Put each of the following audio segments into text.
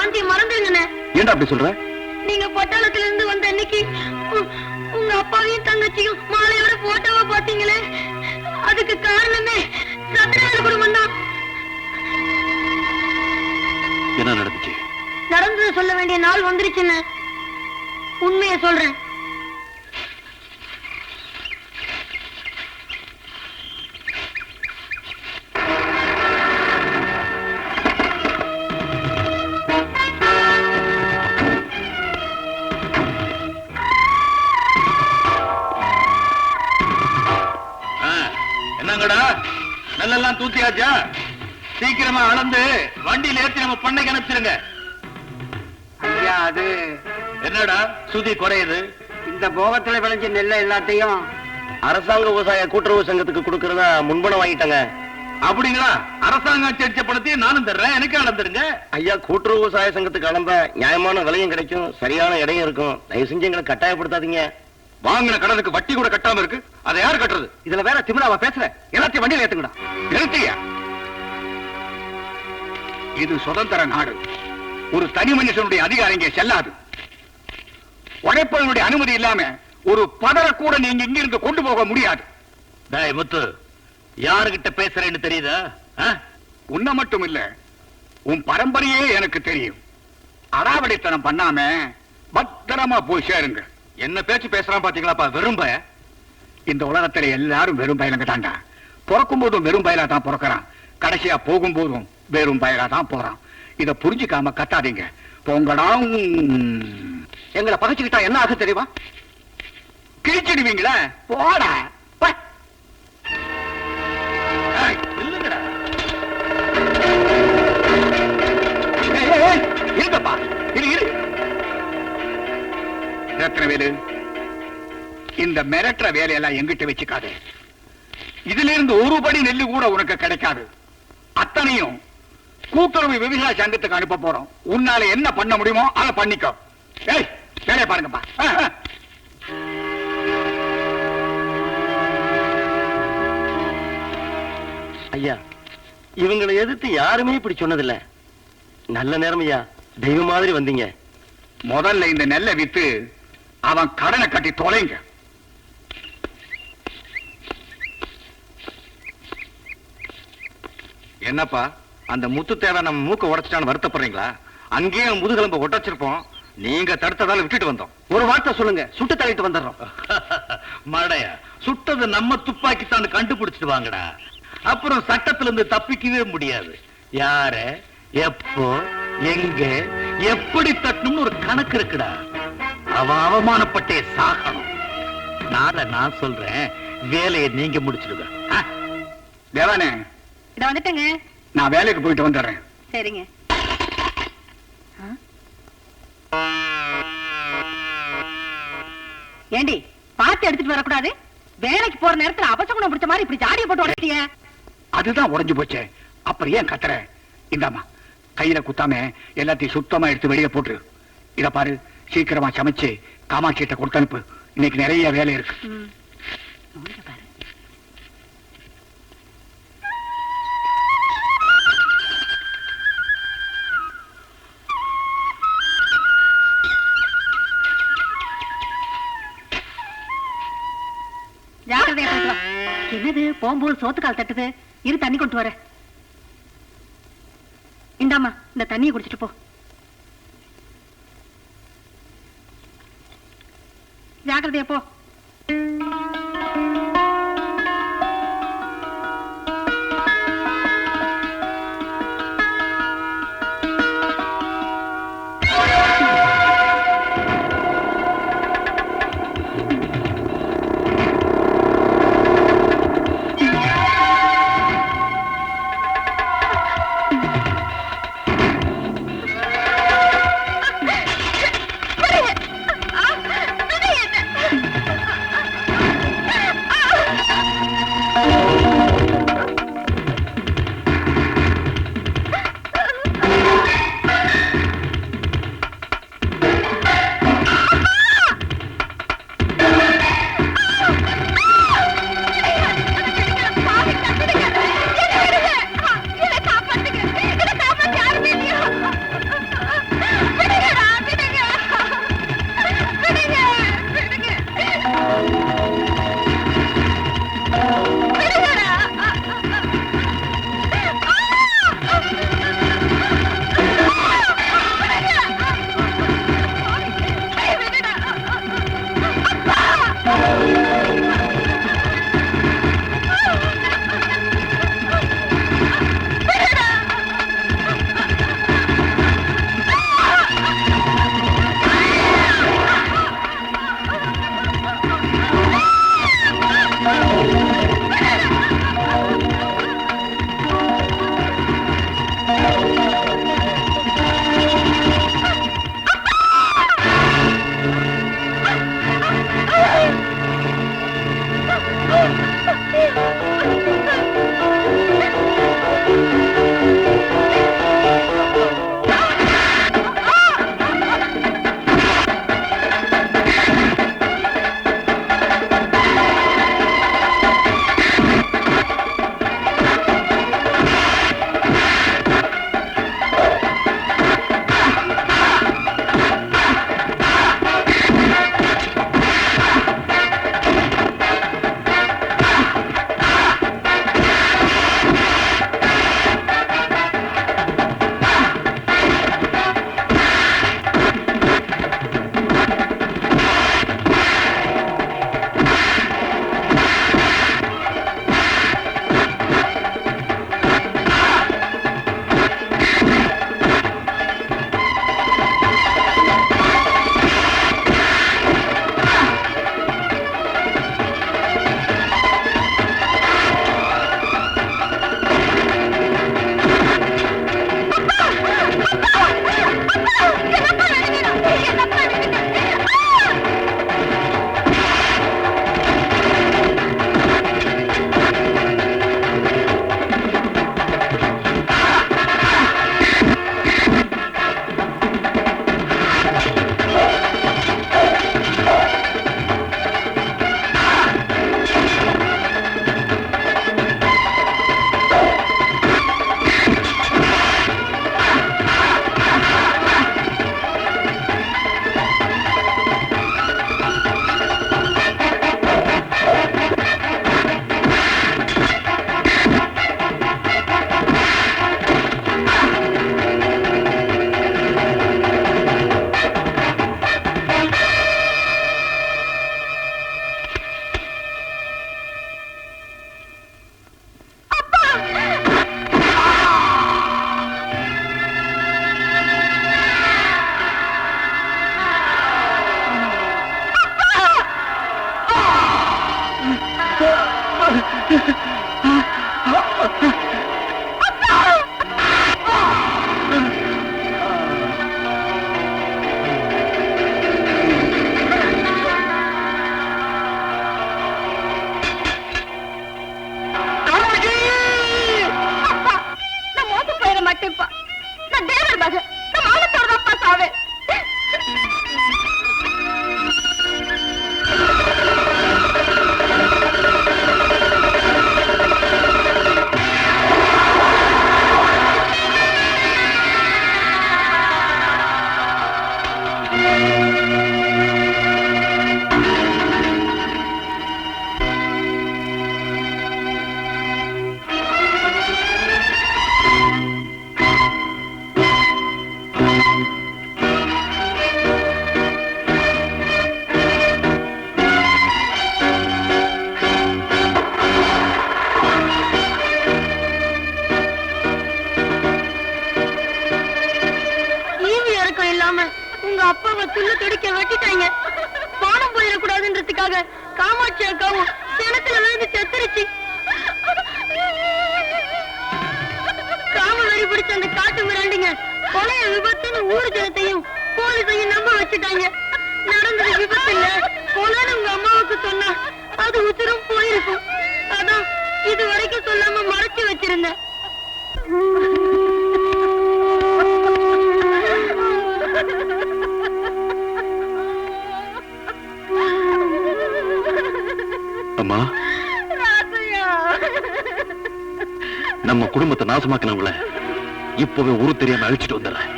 சாந்தியை மறந்துருங்கண்ணே. ஏன்டா அப்படி சொல்ற? நீங்க பட்டாளத்துல இருந்து வந்த அன்னைக்கு உங்க அப்பாவையும் தங்கச்சியும் மாலையோட போட்டோவா பாத்தீங்களே, அதுக்கு காரணமே சத்யநாராயண குடும்பம் தான். என்ன நடந்துச்சு? நடந்தது சொல்ல வேண்டிய நாள் வந்துருச்சுன்னு உண்மையை சொல்றேன். என்னங்கடா, நெல்லெல்லாம் தூத்தியாச்சா? சீக்கிரமா அளந்து வண்டியில ஏற்றி நம்ம பண்ணைக்கு அனுப்பிச்சிருங்க. ஐயா, அது என்னடா சுதி குறையுது? இந்த போகத்துல விளைஞ்ச நெல்லை எல்லாத்தையும் அரசாங்க விவசாய கூட்டுறவு சங்கத்துக்கு கொடுக்கறதா முன்பணம் வாங்கிட்டாங்க. அப்படிங்களா? அரசாங்கம் அச்சடிச்ச பணத்தையும் நானும் தர்றேன், எனக்கு அளந்துருங்க. ஐயா, கூட்டுறவு விவசாய சங்கத்துக்கு அளந்த நியாயமான விலையும் கிடைக்கும், சரியான இடையும் இருக்கும். தயவு செஞ்சு எங்களை கட்டாயப்படுத்தாதீங்க. வாங்கின கடனுக்கு வட்டி கூட கட்டாம இருக்கு, அதை யாரு கட்டுறது? இதுல வேற திமிராவா பேசுற? எல்லாத்தையும் வண்டியில ஏத்துங்கடா. நிறுத்தியா? இது சுதந்திர நாடு. ஒரு தனி மனுஷனுடைய அதிகாரம் இங்கே செல்லாது. உழைப்பவனுடைய அனுமதி இல்லாம ஒரு பதற கூட நீங்க இங்கிருந்து கொண்டு போக முடியாது. டேய் முத்து, யாருகிட்ட பேசுறேன்னு தெரியுதா? உன்னை மட்டும் இல்ல, உன் பரம்பரையே எனக்கு தெரியும். அடாவடித்தனம் பண்ணாம பத்திரமா போய் சேருங்க. என்ன பேச்சு பேசுறான் பாத்தீங்களாப்பா, வெறும் பய. இந்த உலகத்துல எல்லாரும் வெறும் பயலுங்க தாண்டா. பிறக்கும் போதும் வெறும் பயலா தான் பிறக்கிறான், கடைசியா போகும்போதும் வெறும் பயலா தான் போறான். இத புரிஞ்சுக்காம கத்தாதீங்க, போங்கடா. எங்களை பகைச்சுக்கிட்டா என்ன ஆக தெரியுமா? கிழிச்சிடுவீங்களா? போடா. இருக்கப்பா, இரு. ரத்னவேலு, இந்த மிரட்டுற வேலையெல்லாம் எங்கிட்ட வச்சுக்காது. இதுல இருந்து ஒரு படி நெல்லு கூட உனக்கு கிடைக்காது. அத்தனையும் கூட்டுறவு விவசாய சங்கத்துக்கு அனுப்ப போறோம். உன்னால என்ன பண்ண முடியுமோ அதை பண்ணிக்கோ. ஏய், வேலையை பாருங்கப்பா. ஐயா, இவங்களை எதிர்த்து யாருமே இப்படி சொன்னதில்ல. நல்ல நேரம் ஐயா, தெய்வம் மாதிரி வந்தீங்க. முதல்ல இந்த நெல்லை வித்து அவன் கடனை கட்டி தொலைங்க. என்னப்பா, அந்த முத்து தேவை நம்ம மூக்க உடைச்சிட்டான்னு வருத்தப்படுறீங்களா? அங்கேயே முதுகெலும்பு ஒட்டச்சிருப்போம், நீங்க தடுத்ததால விட்டுட்டு வந்தோம். ஒரு வார்த்தை சொல்லுங்க, சுட்டு தள்ளிட்டு வந்துடுறோம். மடையா, சுட்டது நம்ம துப்பாக்கித்தான் கண்டுபிடிச்சிட்டு வாங்கடா. அப்புறம் சட்டத்துல இருந்து தப்பிக்கவே முடியாது. யார, எப்போ, எங்க, எப்படி தட்டணும்னு ஒரு கணக்கு இருக்குடா. அவன் அவமானப்பட்டே சாகணும். நாளை நான் சொல்றேன், வேலையை நீங்க முடிச்சிடுங்க. தேவானே, இத வந்துட்டேங்க. நான் வேலைக்கு போயிட்டு வந்துடுறேன். சரிங்க. ஏண்டி, பார்த்து எடுத்துட்டு வரக்கூடாது? வேலைக்கு போற நேரத்துல அபசகுணம் பிடிச்ச மாதிரி இப்படி ஜாடியை போட்டு உடைச்சிய. அதுதான் உடைஞ்சு போச்சே, அப்புறம் ஏன் கத்துற? இந்தாமா, கையில குத்தாம எல்லாத்தையும் சுத்தமா எடுத்து வெளியே போட்டுரு. இத பாரு, சீக்கிரமா சமைச்சு காமாட்சிட்ட கொடுத்து அனுப்பு. இன்னைக்கு நிறைய வேலை இருக்கு. ஜாக்கிரதையா போயிட்டு வா. என்னது போகும்போது சோத்துக்கால் தட்டுது? இரு, தண்ணி கொண்டு வர. இந்தாமா, இந்த தண்ணியை குடிச்சிட்டு போ. ஜாக்கிரதையா போ. உங்க அப்பாவை துள்ளு துடிக்க வெட்டிட்டாங்க. பானம் போயிடக்கூடாதுன்றதுக்காக காமாட்சி அக்காவும் கிணத்துல விழுந்து செத்துருச்சு. காம வெறி பிடிச்ச அந்த காட்டு மிராண்டிங்க கொலைய விபத்துன்னு ஊர் ஜனத்தையும் போலீஸையும் நம்ப வச்சுட்டாங்க. நடந்தது விபத்து இல்ல, கொலைன்னு உங்க அம்மாவுக்கு சொன்னா அது உத்தரம் போயிருக்கும். அதான் இது வரைக்கும் சொல்லாம மறைச்சு வச்சிருந்தேன். அம்மா, நம்ம குடும்பத்தை நாசமாக்கினவங்கள இப்பவே ஊரு தெரியாம அழிச்சிட்டு வந்துடுறேன்.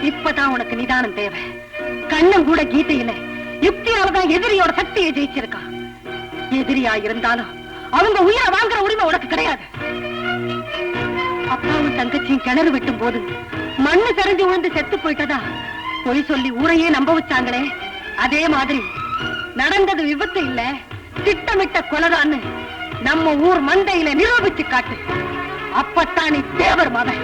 இப்பதான் உனக்கு நிதானம் தேவை. கண்ணன் கூட கீதையில யுக்தியாலதான் எதிரியோட சக்தியை ஜெயிச்சிருக்கான். எதிரியா இருந்தாலும் அவங்க உயிரை வாங்குற உரிமை உனக்கு கிடையாது. அப்பாவும் தங்கச்சியும் கிணறு வெட்டும் போது மண்ணு சரிஞ்சு விழுந்து செத்து போயிட்டதா பொய் சொல்லி ஊரையே நம்ப வச்சாங்களே, அதே மாதிரி நடந்தது விபத்து இல்ல, திட்டமிட்ட கொலைதான்னு நம்ம ஊர் மந்தையில நிரூபிச்சு காட்டு. அப்பத்தான் நீ தேவர் மகன்.